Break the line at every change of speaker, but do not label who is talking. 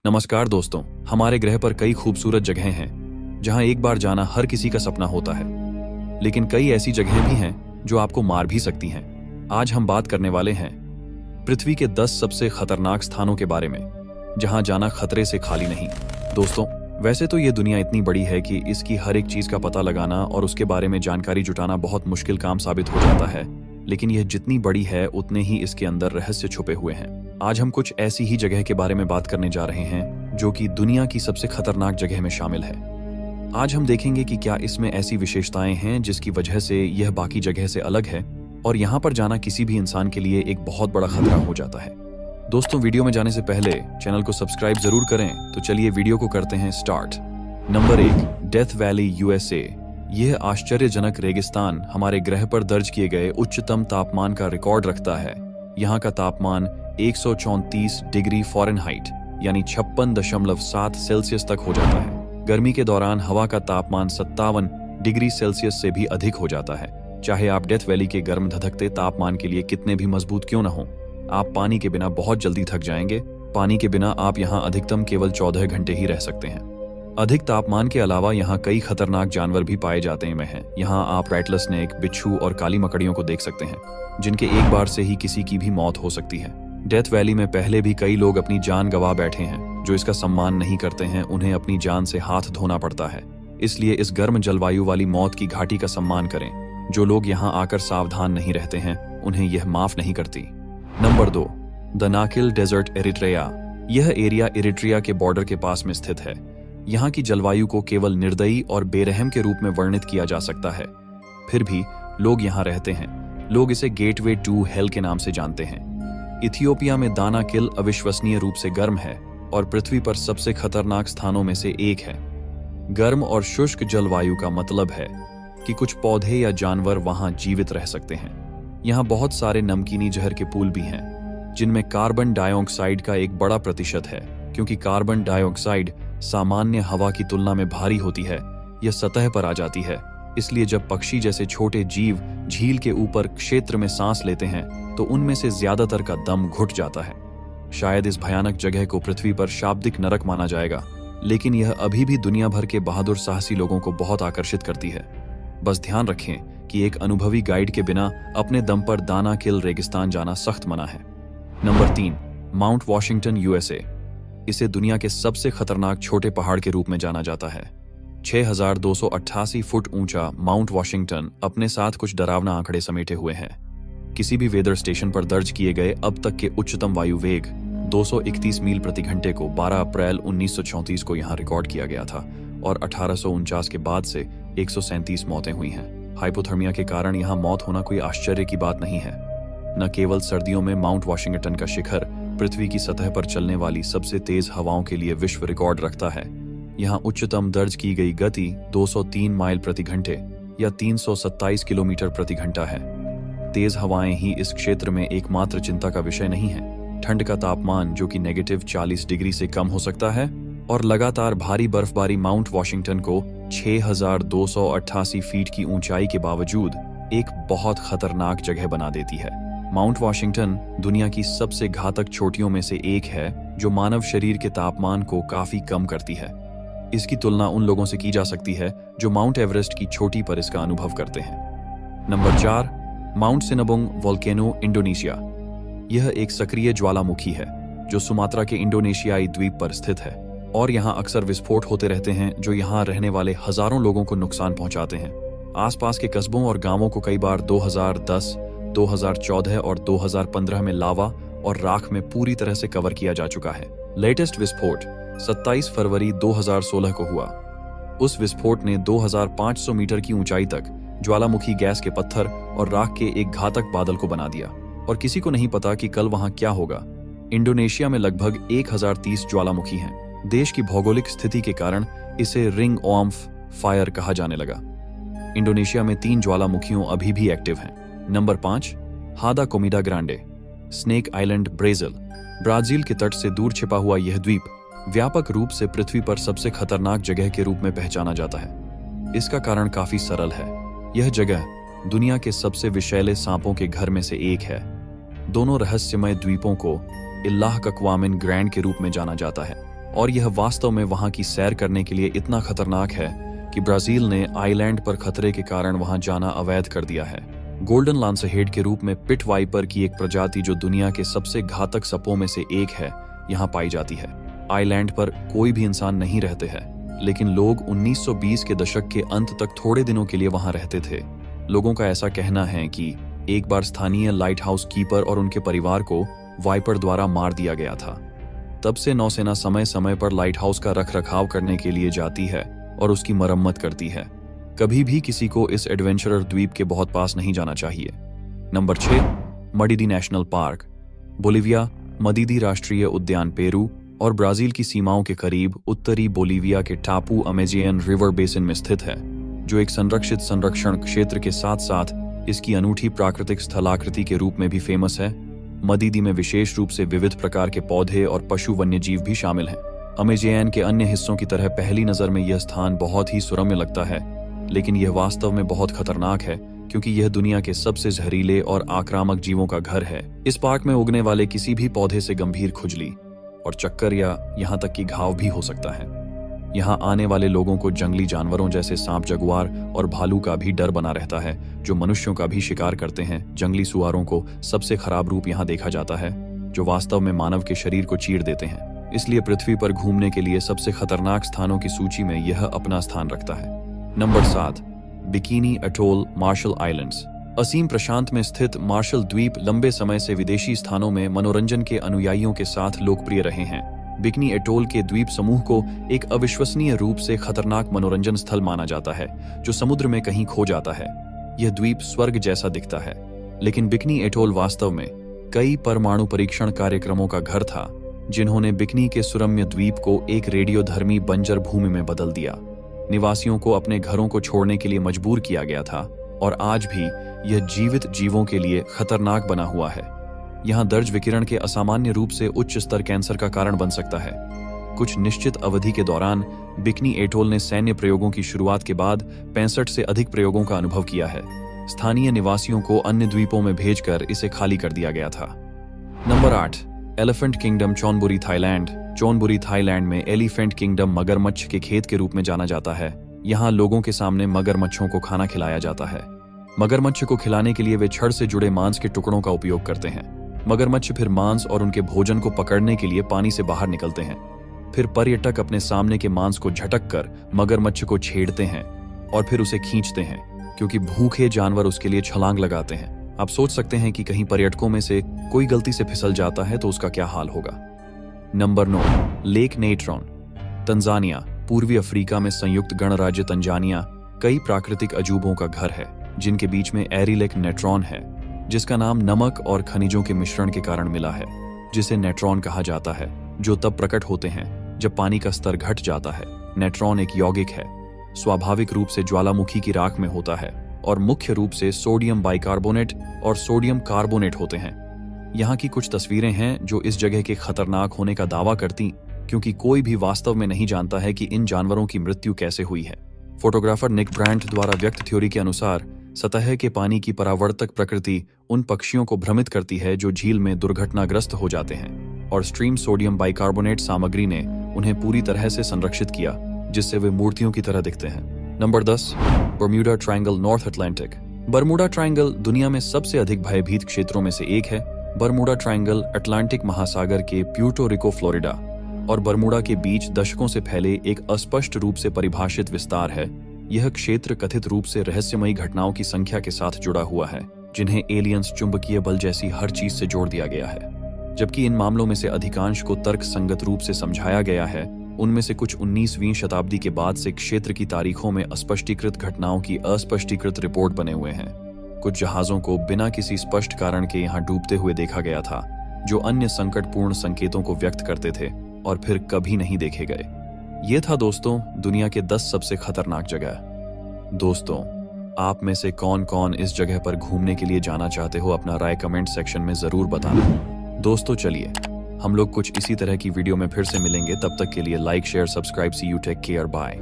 नमस्कार दोस्तों, हमारे ग्रह पर कई खूबसूरत जगहें हैं जहां एक बार जाना हर किसी का सपना होता है। लेकिन कई ऐसी जगहें भी हैं जो आपको मार भी सकती हैं। आज हम बात करने वाले हैं पृथ्वी के 10 सबसे खतरनाक स्थानों के बारे में, जहां जाना खतरे से खाली नहीं। दोस्तों, वैसे तो ये दुनिया इतनी बड़ी है कि इसकी हर एक चीज का पता लगाना और उसके बारे में जानकारी जुटाना बहुत मुश्किल काम साबित हो जाता है, लेकिन यह जितनी बड़ी है उतने ही इसके अंदर रहस्य छुपे हुए हैं। आज हम कुछ ऐसी ही जगह के बारे में बात करने जा रहे हैं जो कि दुनिया की सबसे खतरनाक जगह में शामिल है। आज हम देखेंगे कि क्या इसमें ऐसी विशेषताएं हैं जिसकी वजह से यह बाकी जगह से अलग है और यहाँ पर जाना किसी भी इंसान के लिए एक बहुत बड़ा खतरा हो जाता है। दोस्तों, वीडियो में जाने से पहले चैनल को सब्सक्राइब जरूर करें। तो चलिए वीडियो को करते हैं start. Number 1, death valley USA। यह आश्चर्यजनक रेगिस्तान हमारे ग्रह पर दर्ज किए गए उच्चतम तापमान का रिकॉर्ड रखता है। यहाँ का तापमान 134 डिग्री फ़ारेनहाइट यानी 56.7 सेल्सियस तक हो जाता है। गर्मी के दौरान हवा का तापमान 57 डिग्री सेल्सियस से भी अधिक हो जाता है। चाहे आप डेथ वैली के गर्म धधकते तापमान के लिए कितने भी मजबूत क्यों न हो, आप पानी के बिना बहुत जल्दी थक जाएंगे। पानी के बिना आप यहाँ अधिकतम केवल 14 घंटे ही रह सकते हैं। अधिक तापमान के अलावा यहाँ कई खतरनाक जानवर भी पाए जाते हैं। यहाँ आप रैटल स्नेक, बिच्छू और काली मकड़ियों को देख सकते हैं, जिनके एक बार से ही किसी की भी मौत हो सकती है। डेथ वैली में पहले भी कई लोग अपनी जान गंवा बैठे हैं। जो इसका सम्मान नहीं करते हैं, उन्हें अपनी जान से हाथ धोना पड़ता है। इसलिए इस गर्म जलवायु वाली मौत की घाटी का सम्मान करें। जो लोग यहाँ आकर सावधान नहीं रहते हैं, उन्हें यह माफ नहीं करती। Number 2, Danakil desert, Eritrea. यह एरिया इरिट्रिया के बॉर्डर के पास में स्थित है। यहाँ की जलवायु को केवल निर्दयी और बेरहम के रूप में वर्णित किया जा सकता है। फिर भी लोग यहाँ रहते हैं। लोग इसे गेटवे टू हेल के नाम से जानते हैं। इथियोपिया में दानाकिल अविश्वसनीय रूप से गर्म है और पृथ्वी पर सबसे खतरनाक स्थानों में से एक है। गर्म और शुष्क जलवायु का मतलब है कि कुछ पौधे या जानवर वहां जीवित रह सकते हैं। यहाँ बहुत सारे नमकीनी जहर के पूल भी हैं, जिनमें कार्बन डाइऑक्साइड का एक बड़ा प्रतिशत है। क्योंकि कार्बन डाइऑक्साइड सामान्य हवा की तुलना में भारी होती है, यह सतह पर आ जाती है। इसलिए जब पक्षी जैसे छोटे जीव झील के ऊपर क्षेत्र में सांस लेते हैं, तो उनमें से ज्यादातर का दम घुट जाता है। शायद इस भयानक जगह को पृथ्वी पर शाब्दिक नरक माना जाएगा, लेकिन यह अभी भी दुनिया भर के बहादुर साहसी लोगों को बहुत आकर्षित करती है। बस ध्यान रखें कि एक अनुभवी गाइड के बिना अपने दम पर दानाकिल रेगिस्तान जाना सख्त मना है। Number 3, mount Washington USA। इसे दुनिया के सबसे खतरनाक छोटे पहाड़ के रूप में जाना जाता है। 6288 फुट ऊंचा माउंट वॉशिंगटन अपने साथ कुछ डरावना आंकड़े समेटे हुए हैं। किसी भी वेदर स्टेशन पर दर्ज किए गए अब तक के उच्चतम वायु वेग 231 मील प्रति घंटे को 12 अप्रैल 1934 को यहाँ रिकॉर्ड किया गया था और 1849 के बाद से 137 मौतें हुई हैं। हाइपोथर्मिया के कारण यहाँ मौत होना कोई आश्चर्य की बात नहीं है। न केवल सर्दियों में माउंट वॉशिंगटन का शिखर पृथ्वी की सतह पर चलने वाली सबसे तेज हवाओं के लिए विश्व रिकॉर्ड रखता है। यहाँ उच्चतम दर्ज की गई गति 203 माइल प्रति घंटे या 327 किलोमीटर प्रति घंटा है। तेज हवाएं ही इस क्षेत्र में एकमात्र चिंता का विषय नहीं है। ठंड का तापमान, जो कि -40 डिग्री से कम हो सकता है, और लगातार भारी बर्फबारी माउंट वॉशिंगटन को 6288 फीट की ऊंचाई के बावजूद एक बहुत खतरनाक जगह बना देती है। माउंट वॉशिंगटन दुनिया की सबसे घातक चोटियों में से एक है, जो मानव शरीर के तापमान को काफी कम करती है। इसकी तुलना उन लोगों से की जा सकती है जो माउंट एवरेस्ट की चोटी पर इसका अनुभव करते हैं। Number 4, mount Sinabung volcano, Indonesia. यह एक सक्रिय ज्वालामुखी है जो सुमात्रा के इंडोनेशियाई द्वीप पर स्थित है और यहाँ अक्सर विस्फोट होते रहते हैं, जो यहाँ रहने वाले हजारों लोगों को नुकसान पहुंचाते हैं। आसपास के कस्बों और गांवों को कई बार 2010, 2014 और 2015 में लावा और राख में पूरी तरह से कवर किया जा चुका है। लेटेस्ट विस्फोट 27 फरवरी 2016 को हुआ। उस विस्फोट ने 2500 मीटर की ऊंचाई तक ज्वालामुखी गैस के पत्थर और राख के एक घातक बादल को बना दिया और किसी को नहीं पता कि कल वहां क्या होगा। इंडोनेशिया में लगभग 1030 ज्वालामुखी हैं। देश की भौगोलिक स्थिति के कारण इसे रिंग ऑफ फायर कहा जाने लगा। इंडोनेशिया में 3 ज्वालामुखियों अभी भी एक्टिव हैं। नंबर 5, हादा Queimada Grande, snake island, Brazil के तट से दूर छिपा हुआ यह द्वीप व्यापक रूप से पृथ्वी पर सबसे खतरनाक जगह के रूप में पहचाना जाता है। इसका कारण काफी सरल है। यह जगह दुनिया के सबसे विषैले सांपों के घर में से एक है। दोनों रहस्यमय द्वीपों को इल्लाह कक्वामिन ग्रैंड के रूप में जाना जाता है। और यह वास्तव में वहां की सैर करने के लिए इतना खतरनाक है कि ब्राजील ने आइलैंड पर खतरे के कारण वहां जाना अवैध कर दिया है। गोल्डन लांसहेड के रूप में पिट वाइपर की एक प्रजाति जो दुनिया के सबसे घातक सपों में से एक है, यहाँ पाई जाती है। आइलैंड पर कोई भी इंसान नहीं रहते हैं, लेकिन लोग 1920 के दशक के अंत तक थोड़े दिनों के लिए वहां रहते थे। लोगों का ऐसा कहना है कि एक बार स्थानीय लाइट हाउस कीपर और उनके परिवार को वाइपर द्वारा मार दिया गया था। तब से नौसेना समय समय पर लाइट हाउस का रखरखाव करने के लिए जाती है और उसकी मरम्मत करती है। कभी भी किसी को इस एडवेंचरर द्वीप के बहुत पास नहीं जाना चाहिए। Number 6, Madidi National Park. Bolivia, Madidi राष्ट्रीय उद्यान पेरू और ब्राजील की सीमाओं के करीब उत्तरी बोलिविया के टापू अमेजियन रिवर बेसिन में स्थित है, जो एक संरक्षित संरक्षण क्षेत्र के साथ साथ इसकी अनूठी प्राकृतिक स्थलाकृति के रूप में भी फेमस है। मडिडी में विशेष रूप से विविध प्रकार के पौधे और पशु वन्यजीव भी शामिल हैं। अमेजियन के अन्य हिस्सों की तरह पहली नजर में यह स्थान बहुत ही सुरम्य लगता है, लेकिन यह वास्तव में बहुत खतरनाक है क्योंकि यह दुनिया के सबसे जहरीले और आक्रामक जीवों का घर है। इस पार्क में उगने वाले किसी भी पौधे से गंभीर खुजली और चक्कर या यहाँ तक कि घाव भी हो सकता है। यहाँ आने वाले लोगों को जंगली जानवरों जैसे सांप, जगुआर और भालू का भी डर बना रहता है, जो मनुष्यों का भी शिकार करते हैं। जंगली सुअरों को सबसे खराब रूप यहाँ देखा जाता है, जो वास्तव में मानव के शरीर को चीर देते हैं। इसलिए पृथ्वी पर घूमने के लिए सबसे खतरनाक स्थानों की सूची में यह अपना स्थान रखता है। Number 7, Bikini Atoll, Marshall Islands. असीम प्रशांत में स्थित मार्शल द्वीप लंबे समय से विदेशी स्थानों में मनोरंजन के अनुयायियों के साथ लोकप्रिय रहे हैं। बिकिनी अटोल के द्वीप समूह को एक अविश्वसनीय रूप से खतरनाक मनोरंजन स्थल माना जाता है, जो समुद्र में कहीं खो जाता है। यह द्वीप स्वर्ग जैसा दिखता है, लेकिन बिकिनी अटोल वास्तव में कई परमाणु परीक्षण कार्यक्रमों का घर था, जिन्होंने बिकिनी के सुरम्य द्वीप को एक रेडियोधर्मी बंजर भूमि में बदल दिया। निवासियों को अपने घरों को छोड़ने के लिए मजबूर किया गया था और आज भी यह जीवित जीवों के लिए खतरनाक बना हुआ है। यहाँ दर्ज विकिरण के असामान्य रूप से उच्च स्तर कैंसर का कारण बन सकता है। कुछ निश्चित अवधि के दौरान बिकिनी अटोल ने सैन्य प्रयोगों की शुरुआत के बाद 65 से अधिक प्रयोगों का अनुभव किया है। स्थानीय निवासियों को अन्य द्वीपों में भेजकर इसे खाली कर दिया गया था। Number 8, elephant kingdom, चोनबुरी, Thailand. चोनबुरी, Thailand में एलिफेंट किंगडम मगरमच्छ के खेत के रूप में जाना जाता है। यहाँ लोगों के सामने मगरमच्छों को खाना खिलाया जाता है। मगरमच्छ को खिलाने के लिए वे छड़ से जुड़े मांस के टुकड़ों का उपयोग करते हैं। मगरमच्छ फिर मांस और उनके भोजन को पकड़ने के लिए पानी से बाहर निकलते हैं। फिर पर्यटक अपने सामने के मांस को झटक कर मगरमच्छ को छेड़ते हैं और फिर उसे खींचते हैं, क्योंकि भूखे जानवर उसके लिए छलांग लगाते हैं। आप सोच सकते हैं कि कहीं पर्यटकों में से कोई गलती से फिसल जाता है तो उसका क्या हाल होगा। Number 9, lake Natron, Tanzania. पूर्वी अफ्रीका में संयुक्त गणराज्य तंजानिया कई प्राकृतिक अजूबों का घर है, जिनके बीच में एरी लेक नेट्रॉन है, जिसका नाम नमक और खनिजों के मिश्रण के कारण मिला है, जिसे नेट्रॉन कहा जाता है, जो तब प्रकट होते हैं जब पानी का स्तर घट जाता है। नेट्रॉन एक यौगिक है, स्वाभाविक रूप से ज्वालामुखी की राख में होता है और मुख्य रूप से सोडियम बाइकार्बोनेट और सोडियम कार्बोनेट होते हैं। यहाँ की कुछ तस्वीरें हैं जो इस जगह के खतरनाक होने का दावा करती, क्योंकि कोई भी वास्तव में नहीं जानता है कि इन जानवरों की मृत्यु कैसे हुई है। फोटोग्राफर निक ब्रांट द्वारा व्यक्त थ्योरी के अनुसार सतह के पानी की परावर्तक प्रकृति उन पक्षियों को भ्रमित करती है जो झील में दुर्घटनाग्रस्त हो जाते हैं, और स्ट्रीम सोडियम बाइकार्बोनेट सामग्री ने उन्हें पूरी तरह से संरक्षित किया, जिससे वे मूर्तियों की तरह दिखते हैं। Number 10, Bermuda triangle, north Atlantic. Bermuda triangle दुनिया में सबसे अधिक भयभीत क्षेत्रों में से एक है। बर्मुडा ट्रायंगल अटलांटिक महासागर के प्यूर्टो रिको, फ्लोरिडा और बर्मुडा के बीच दशकों से फैले एक अस्पष्ट रूप से परिभाषित विस्तार है। यह क्षेत्र कथित रूप से रहस्यमयी घटनाओं की संख्या के साथ जुड़ा हुआ है, जिन्हें एलियंस, चुंबकीय बल जैसी हर चीज से जोड़ दिया गया है। जबकि इन मामलों में से अधिकांश को तर्क संगत रूप से समझाया गया है, उनमें से कुछ 19वीं शताब्दी के बाद से क्षेत्र की तारीखों में अस्पष्टीकृत घटनाओं की अस्पष्टीकृत रिपोर्ट बने हुए हैं। कुछ जहाजों को बिना किसी स्पष्ट कारण के यहाँ डूबते हुए देखा गया था, जो अन्य संकटपूर्ण संकेतों को व्यक्त करते थे और फिर कभी नहीं देखे गए। ये था दोस्तों दुनिया के 10 सबसे खतरनाक जगह। दोस्तों, आप में से कौन कौन इस जगह पर घूमने के लिए जाना चाहते हो, अपना राय कमेंट सेक्शन में जरूर बताना। दोस्तों चलिए, हम लोग कुछ इसी तरह की वीडियो में फिर से मिलेंगे। तब तक के लिए like, share, subscribe. See you, take care, bye.